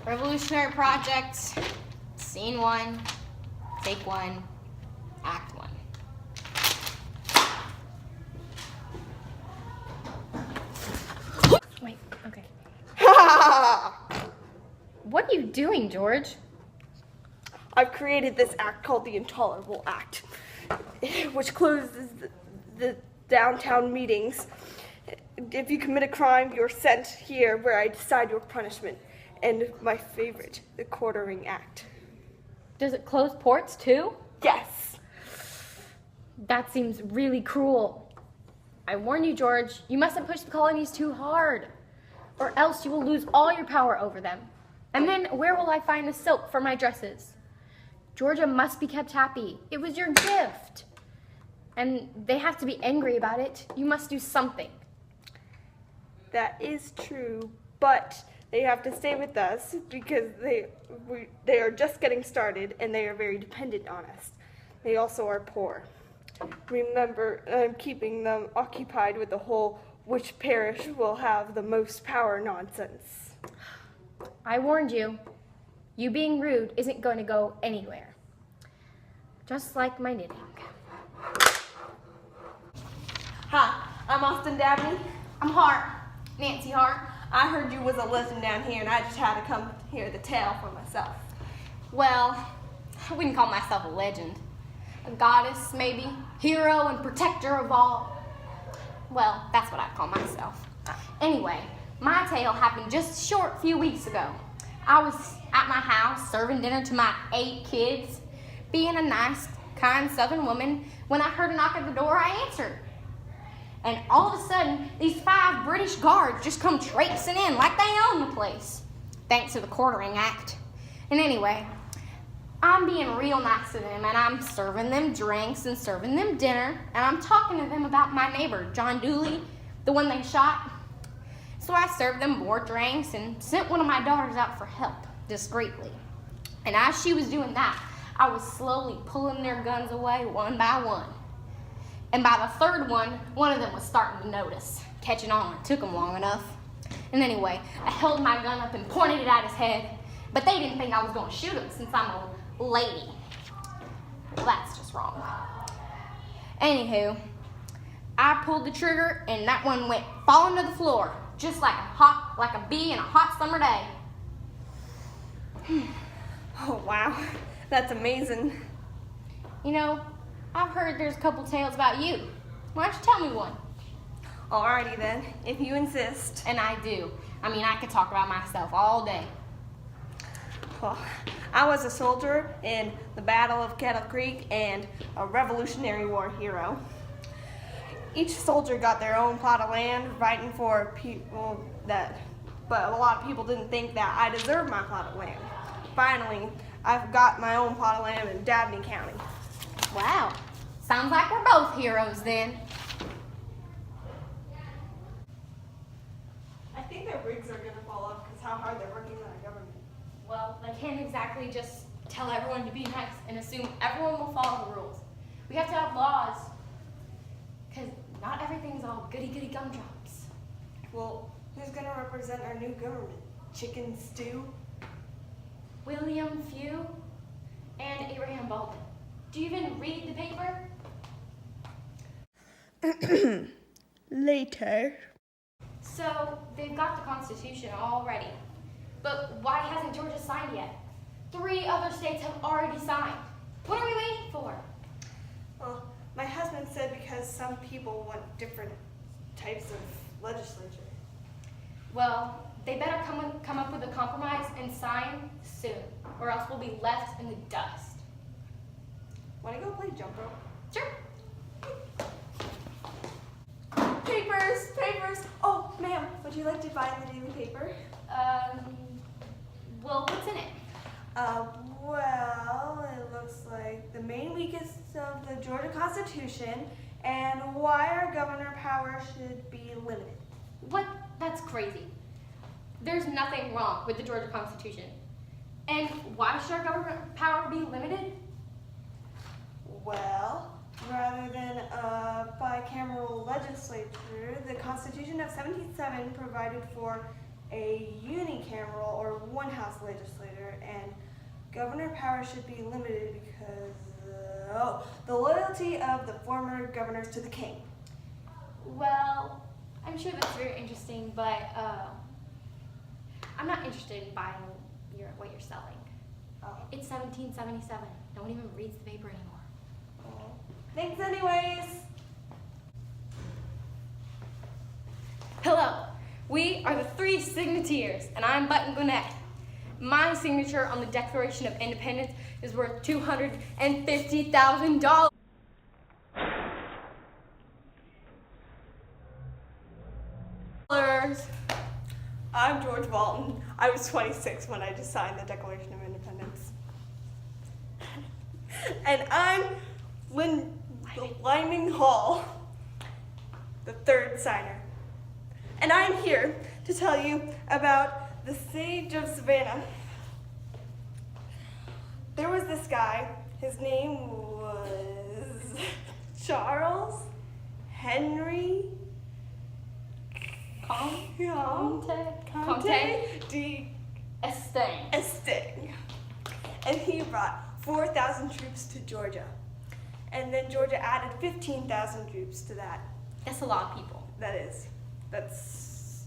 Revolutionary Project, Scene 1, Take 1, Act 1. Wait, okay. What are you doing, George? I've created this act called the Intolerable Act, which closes the downtown meetings. If you commit a crime, you're sent here where I decide your punishment. And my favorite, the Quartering Act. Does it close ports too? Yes. That seems really cruel. I warn you, George, you mustn't push the colonies too hard, or else you will lose all your power over them. And then where will I find the silk for my dresses? Georgia must be kept happy. It was your gift. And they have to be angry about it. You must do something. That is true, but they have to stay with us because they are just getting started and they are very dependent on us. They also are poor. Remember, I'm keeping them occupied with the whole which parish will have the most power nonsense. I warned you. You being rude isn't going to go anywhere. Just like my knitting. Hi, I'm Austin Dabney. I'm Hart. Nancy Hart. I heard you was a legend down here and I just had to come hear the tale for myself. Well, I wouldn't call myself a legend. A goddess, maybe. Hero and protector of all. Well, that's what I call myself. Anyway, my tale happened just a short few weeks ago. I was at my house serving dinner to my 8 kids, being a nice, kind Southern woman. When I heard a knock at the door, I answered. And all of a sudden, these 5 British guards just come traipsing in like they own the place, thanks to the Quartering Act. And anyway, I'm being real nice to them, and I'm serving them drinks and serving them dinner, and I'm talking to them about my neighbor, John Dooley, the one they shot. So I served them more drinks and sent one of my daughters out for help, discreetly. And as she was doing that, I was slowly pulling their guns away one by one. And by the 3rd one of them was starting to notice, catching on. It took them long enough. And anyway, I held my gun up and pointed it at his head, but they didn't think I was going to shoot him since I'm a lady. Well, that's just wrong. Anywho, I pulled the trigger and that one went falling to the floor, just like a bee in a hot summer day. Oh, wow. That's amazing. You know, I've heard there's a couple tales about you. Why don't you tell me one? Alrighty then, if you insist. And I do. I mean, I could talk about myself all day. Well, I was a soldier in the Battle of Kettle Creek and a Revolutionary War hero. Each soldier got their own plot of land fighting for people but a lot of people didn't think that I deserved my plot of land. Finally, I've got my own plot of land in Dabney County. Wow. Sounds like we're both heroes then. I think their rigs are going to fall off because how hard they're working on our government. Well, they can't exactly just tell everyone to be nice and assume everyone will follow the rules. We have to have laws. Because not everything's all goody-goody gumdrops. Well, who's going to represent our new government? Chicken Stew? William Few and Abraham Baldwin. Do you even read the paper? Later. So, they've got the Constitution already. But why hasn't Georgia signed yet? 3 other states have already signed. What are we waiting for? Well, my husband said because some people want different types of legislature. Well, they better come up with a compromise and sign soon, or else we'll be left in the dust. Want to go play jump rope? Sure. Papers! Oh, ma'am, would you like to buy the daily paper? Well, what's in it? Well, it looks like the main weakness of the Georgia Constitution and why our governor power should be limited. What? That's crazy. There's nothing wrong with the Georgia Constitution. And why should our government power be limited? Well, rather than a bicameral legislature, the Constitution of 1787 provided for a unicameral or one-house legislator, and governor power should be limited because the loyalty of the former governors to the king. Well, I'm sure that's very interesting, but I'm not interested in buying what you're selling. Oh. It's 1777. No one even reads the paper anymore. Oh. Thanks anyways. Hello, we are the 3 signatories, and I'm Button Gwinnett. My signature on the Declaration of Independence is worth $250,000. I'm George Walton. I was 26 when I just signed the Declaration of Independence. And I'm Lyman Hall, the 3rd signer. And I'm here to tell you about the Siege of Savannah. There was this guy, his name was Charles Henry Conte d'Estaing. And he brought 4,000 troops to Georgia. And then Georgia added 15,000 troops to that. That's a lot of people. That's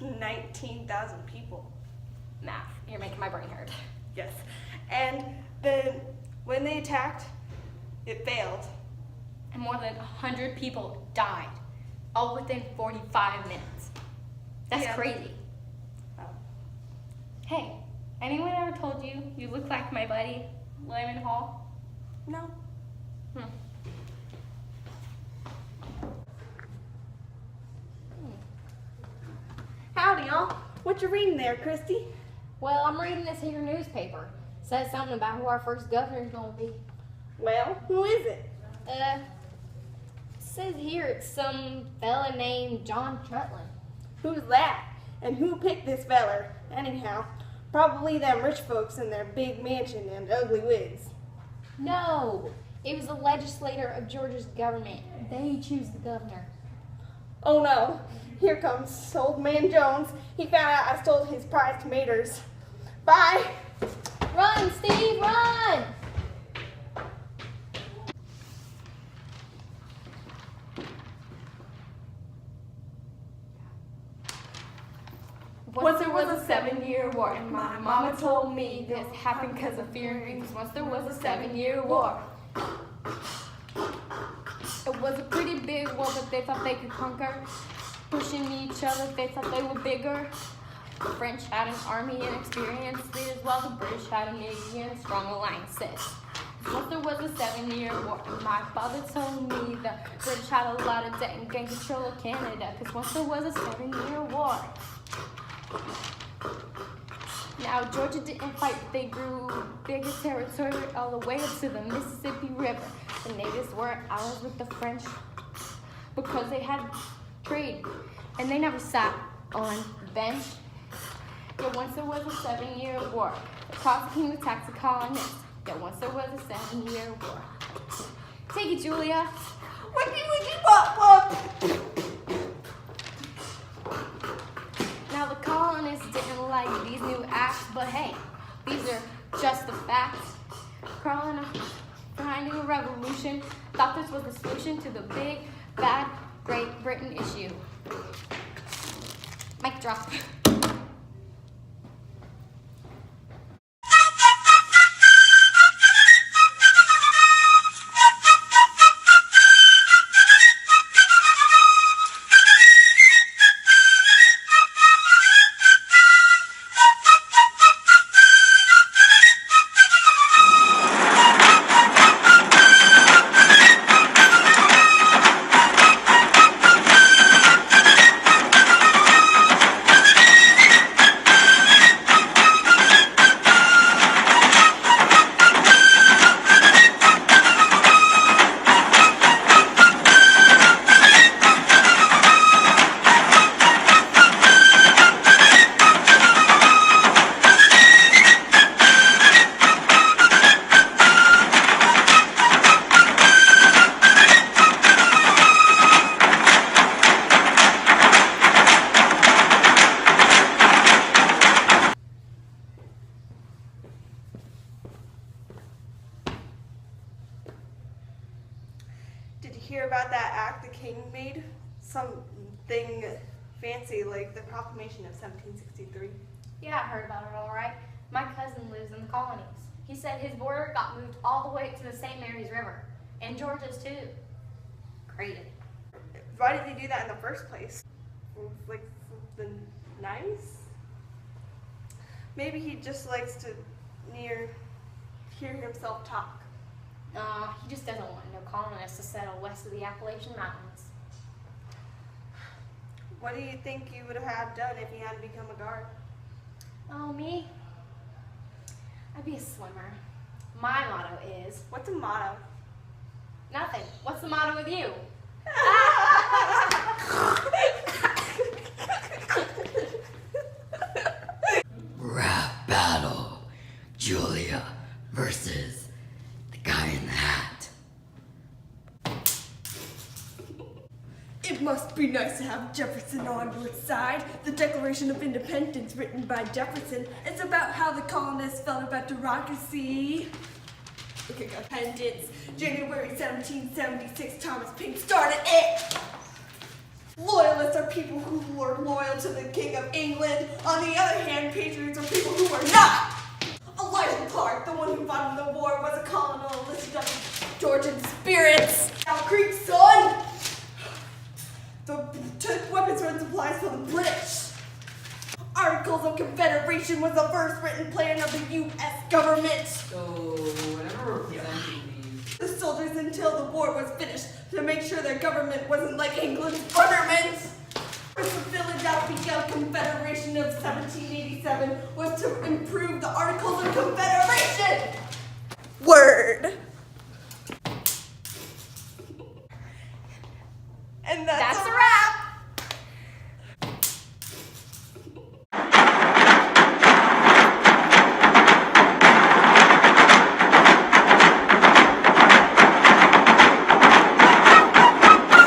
19,000 people. Math. You're making my brain hurt. Yes. And then when they attacked, it failed. And more than 100 people died, all within 45 minutes. That's crazy. Oh. Hey, anyone ever told you you look like my buddy, Lyman Hall? No. Howdy, y'all. What you reading there, Christy? Well, I'm reading this here newspaper. It says something about who our first governor's gonna be. Well, who is it? It says here it's some fella named John Trutland. Who's that? And who picked this feller? Anyhow, probably them rich folks in their big mansion and ugly wigs. No, it was a legislator of Georgia's government. They choose the governor. Oh no, here comes old man Jones. He found out I stole his prized tomatoes. Bye! Run, Steve, run! Once there was a 7-year war, and my mama told me this happened because of fear and greed. Once there was a 7-year war. It was a pretty big war, but they thought they could conquer. Pushing each other, they thought they were bigger. The French had an army and experienced it as well. The British had a navy and strong alliances. Once there was a 7-year war, my father told me the British had a lot of debt and gained control of Canada. Because once there was a 7-year war. Now, Georgia didn't fight, but they grew bigger territory all the way up to the Mississippi River. The natives were allies with the French because they had trade, and they never sat on the bench. Yet once there was a 7-year war, the cause came to tax the colonists. Yet once there was a 7-year war. Take it, Julia. Wiki wiki pop pop! Now the colonists didn't like these new acts, but hey, these are just the facts. Behind a revolution, thought this was the solution to the big, bad Great Britain issue. Mic drop. about that act the king made? Something fancy like the Proclamation of 1763. Yeah, I heard about it all right. My cousin lives in the colonies. He said his border got moved all the way to the St. Mary's River. And Georgia's too. Crazy. Why did they do that in the first place? Like something nice? Maybe he just likes to hear himself talk. He just doesn't want no colonists to settle west of the Appalachian Mountains. What do you think you would have done if you had become a guard? Oh, me? I'd be a swimmer. My motto is... What's a motto? Nothing. What's the motto with you? Rap battle. Julia versus the guy in the hat. It must be nice to have Jefferson on your side. The Declaration of Independence, written by Jefferson, is about how the colonists felt about democracy. Okay, independence. January 1776, Thomas Paine started it. Loyalists are people who are loyal to the King of England. On the other hand, patriots are people who are not. Elijah Clark, the one who fought in the war, was a colonel listed on Georgian spirits. Now, Creek, son! Took weapons and supplies from the British. Articles of Confederation was the first written plan of the U.S. government. So, whenever we're presenting these, The soldiers until the war was finished to make sure their government wasn't like England's government. The Philadelphia Confederation of 1787 was to improve the Articles of Confederation. Word.